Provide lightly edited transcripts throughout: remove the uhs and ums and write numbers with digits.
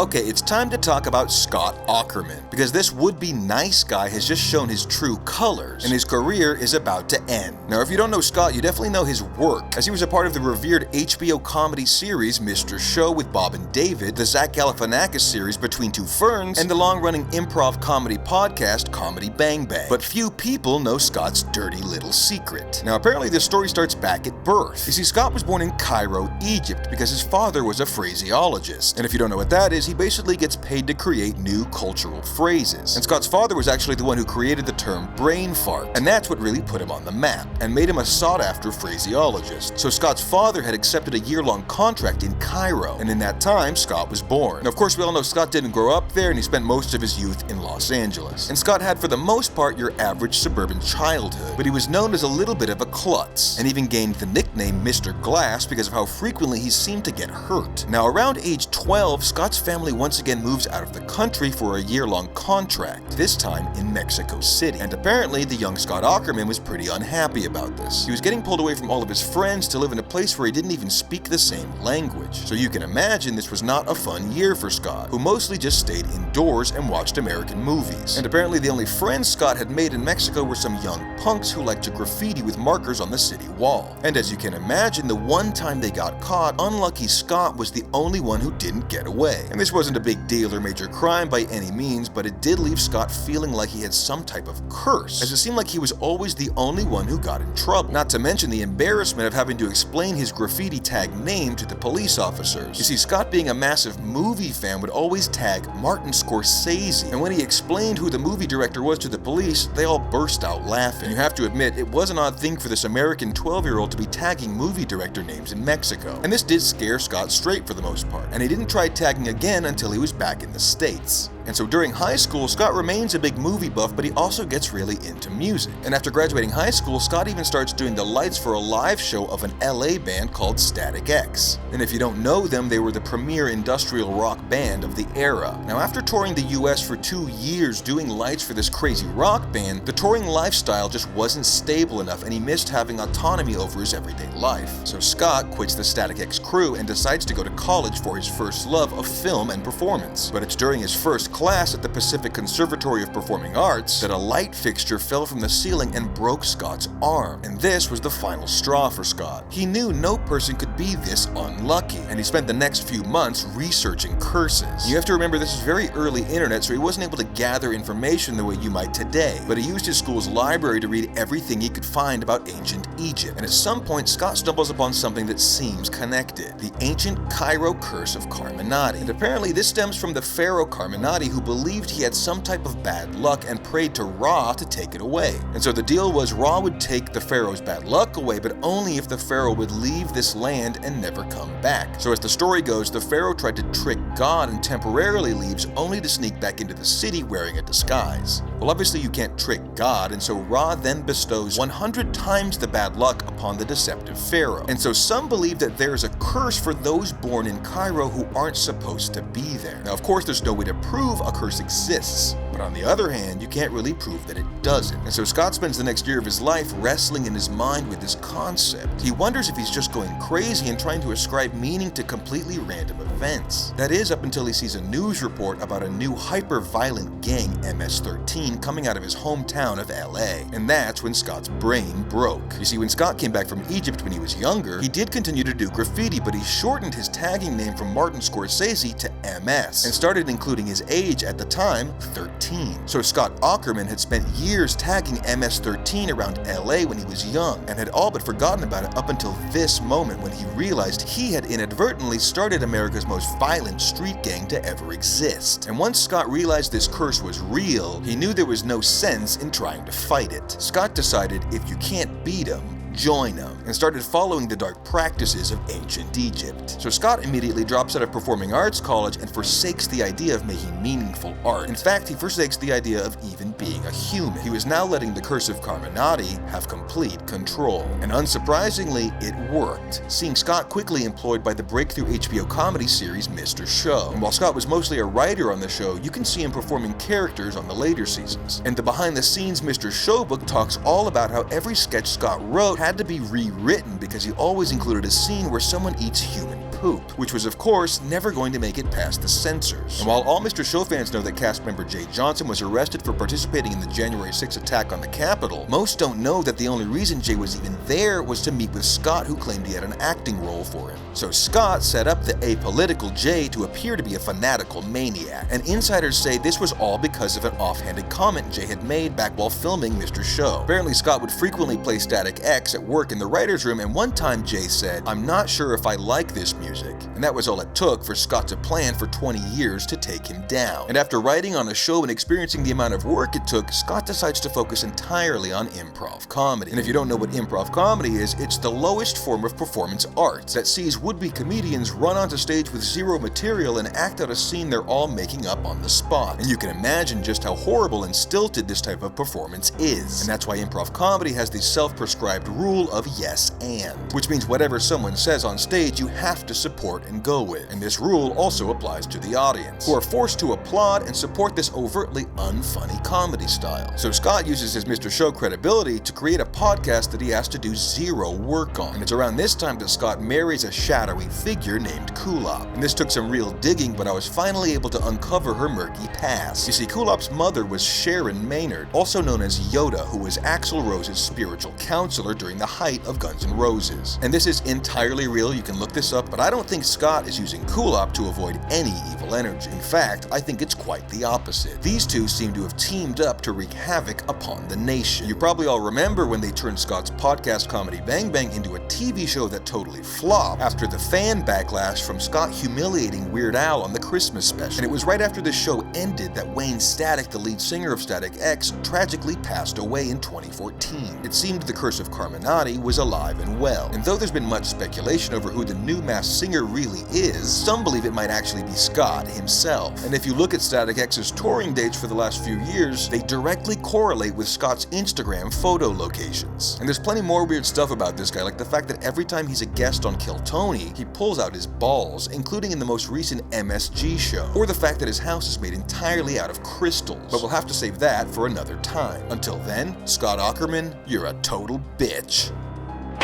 Okay, it's time to talk about Scott Aukerman, because this would-be nice guy has just shown his true colors, and his career is about to end. Now, if you don't know Scott, you definitely know his work, as he was a part of the revered HBO comedy series Mr. Show with Bob and David, the Zach Galifianakis series Between Two Ferns, and the long-running improv comedy podcast Comedy Bang Bang. But few people know Scott's dirty little secret. Now, apparently this story starts back at birth. You see, Scott was born in Cairo, Egypt, because his father was a phraseologist. And if you don't know what that is, he basically gets paid to create new cultural phrases. And Scott's father was actually the one who created the term brain fart, and that's what really put him on the map, and made him a sought-after phraseologist. So Scott's father had accepted a year-long contract in Cairo, and in that time, Scott was born. Now, of course, we all know Scott didn't grow up there, and he spent most of his youth in Los Angeles. And Scott had, for the most part, your average suburban childhood, but he was known as a little bit of a klutz, and even gained the nickname Mr. Glass because of how frequently he seemed to get hurt. Now, around age 12, Scott's family once again moves out of the country for a year-long contract, this time in Mexico City. And apparently, the young Scott Aukerman was pretty unhappy about this. He was getting pulled away from all of his friends to live in a place where he didn't even speak the same language. So you can imagine this was not a fun year for Scott, who mostly just stayed indoors and watched American movies. And apparently the only friends Scott had made in Mexico were some young punks who liked to graffiti with markers on the city wall. And as you can imagine, the one time they got caught, unlucky Scott was the only one who didn't get away. And this wasn't a big deal or major crime by any means, but it did leave Scott feeling like he had some type of curse, as it seemed like he was always the only one who got in trouble. Not to mention the embarrassment of having to explain his graffiti tag name to the police officers. You see, Scott, being a massive movie fan, would always tag Martin Scorsese, and when he explained who the movie director was to the police, they all burst out laughing. And you have to admit, it was an odd thing for this American 12-year-old to be tagging movie director names in Mexico. And this did scare Scott straight for the most part, and he didn't try tagging again until he was back in the States. And so during high school, Scott remains a big movie buff, but he also gets really into music. And after graduating high school, Scott even starts doing the lights for a live show of an LA band called Static X. And if you don't know them, they were the premier industrial rock band of the era. Now, after touring the US for 2 years doing lights for this crazy rock band, the touring lifestyle just wasn't stable enough, and he missed having autonomy over his everyday life. So Scott quits the Static X crew and decides to go to college for his first love of film and performance. But it's during his first class at the Pacific Conservatory of Performing Arts that a light fixture fell from the ceiling and broke Scott's arm. And this was the final straw for Scott. He knew no person could be this unlucky, and he spent the next few months researching curses. You have to remember, this is very early internet, so he wasn't able to gather information the way you might today, but he used his school's library to read everything he could find about ancient Egypt. And at some point, Scott stumbles upon something that seems connected: the ancient Cairo curse of Carminati. And apparently this stems from the pharaoh Carminati, who believed he had some type of bad luck and prayed to Ra to take it away. And so the deal was Ra would take the pharaoh's bad luck away, but only if the pharaoh would leave this land and never come back. So as the story goes, the pharaoh tried to trick God and temporarily leaves, only to sneak back into the city wearing a disguise. Well, obviously you can't trick God, and so Ra then bestows 100 times the bad luck upon the deceptive pharaoh. And so some believe that there is a curse for those born in Cairo who aren't supposed to be there. Now, of course, there's no way to prove a curse exists, but on the other hand, you can't really prove that it doesn't. And so Scott spends the next year of his life wrestling in his mind with this concept. He wonders if he's just going crazy and trying to ascribe meaning to completely random events. That is, up until he sees a news report about a new hyper-violent gang, MS-13, coming out of his hometown of LA. And that's when Scott's brain broke. You see, when Scott came back from Egypt when he was younger, he did continue to do graffiti, but he shortened his tagging name from Martin Scorsese to MS, and started including his age at the time, 13. So Scott Aukerman had spent years tagging MS-13 around LA when he was young, and had all but forgotten about it up until this moment when he realized he had inadvertently started America's most violent street gang to ever exist. And once Scott realized this curse was real, he knew there was no sense in trying to fight it. Scott decided if you can't beat him, join him, and started following the dark practices of ancient Egypt. So Scott immediately drops out of performing arts college and forsakes the idea of making meaningful art. In fact, he forsakes the idea of even being a human. He was now letting the curse of Carminati have complete control. And unsurprisingly, it worked, seeing Scott quickly employed by the breakthrough HBO comedy series Mr. Show. And while Scott was mostly a writer on the show, you can see him performing characters on the later seasons. And the behind-the-scenes Mr. Show book talks all about how every sketch Scott wrote had to be rewritten because he always included a scene where someone eats human poop, which was of course never going to make it past the censors. And while all Mr. Show fans know that cast member Jay Johnson was arrested for participating in the January 6th attack on the Capitol, most don't know that the only reason Jay was even there was to meet with Scott, who claimed he had an acting role for him. So Scott set up the apolitical Jay to appear to be a fanatical maniac, and insiders say this was all because of an offhanded comment Jay had made back while filming Mr. Show. Apparently Scott would frequently play Static X at work in the writer's room, and one time Jay said, "I'm not sure if I like this music." And that was all it took for Scott to plan for 20 years to take him down. And after writing on a show and experiencing the amount of work it took, Scott decides to focus entirely on improv comedy. And if you don't know what improv comedy is, it's the lowest form of performance arts that sees would-be comedians run onto stage with zero material and act out a scene they're all making up on the spot. And you can imagine just how horrible and stilted this type of performance is. And that's why improv comedy has the self-prescribed rule of yes and, which means whatever someone says on stage you have to support and go with. And this rule also applies to the audience, who are forced to applaud and support this overtly unfunny comedy style. So Scott uses his Mr. Show credibility to create a podcast that he has to do zero work on. And it's around this time that Scott marries a shadowy figure named Kulop. And this took some real digging, but I was finally able to uncover her murky past. You see, Kulop's mother was Sharon Maynard, also known as Yoda, who was Axl Rose's spiritual counselor during the height of Guns N' Roses. And this is entirely real, you can look this up, but I don't think Scott is using Kulop to avoid any evil energy. In fact, I think it's quite the opposite. These two seem to have teamed up to wreak havoc upon the nation. You probably all remember when they turned Scott's podcast comedy Bang Bang into a TV show that totally flopped after the fan backlash from Scott humiliating Weird Al on the Christmas special. And it was right after the show ended that Wayne Static, the lead singer of Static X, tragically passed away in 2014. It seemed the curse of Carminati was alive and well. And though there's been much speculation over who the new masked singer really is, some believe it might actually be Scott himself. And if you look at Static X's touring dates for the last few years, they directly correlate with Scott's Instagram photo locations. And there's plenty more weird stuff about this guy, like the fact that every time he's a guest on Kill Tony, he pulls out his balls, including in the most recent MSG show, or the fact that his house is made entirely out of crystals. But we'll have to save that for another time. Until then, Scott Aukerman, you're a total bitch.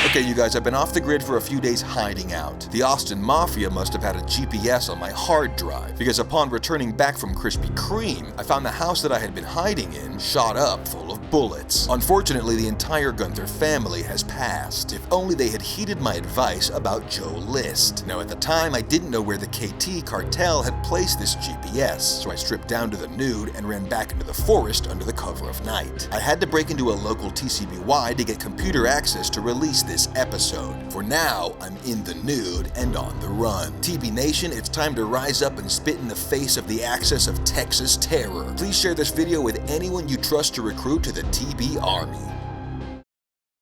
Okay, you guys, I've been off the grid for a few days hiding out. The Austin Mafia must have had a GPS on my hard drive, because upon returning back from Krispy Kreme, I found the house that I had been hiding in shot up full of bullets. Unfortunately, the entire Gunther family has passed. If only they had heeded my advice about Joe List. Now, at the time, I didn't know where the KT cartel had placed this GPS, so I stripped down to the nude and ran back into the forest under the cover of night. I had to break into a local TCBY to get computer access to release this episode. For now, I'm in the nude and on the run. TB Nation, it's time to rise up and spit in the face of the axis of Texas terror. Please share this video with anyone you trust to recruit to the TB Army.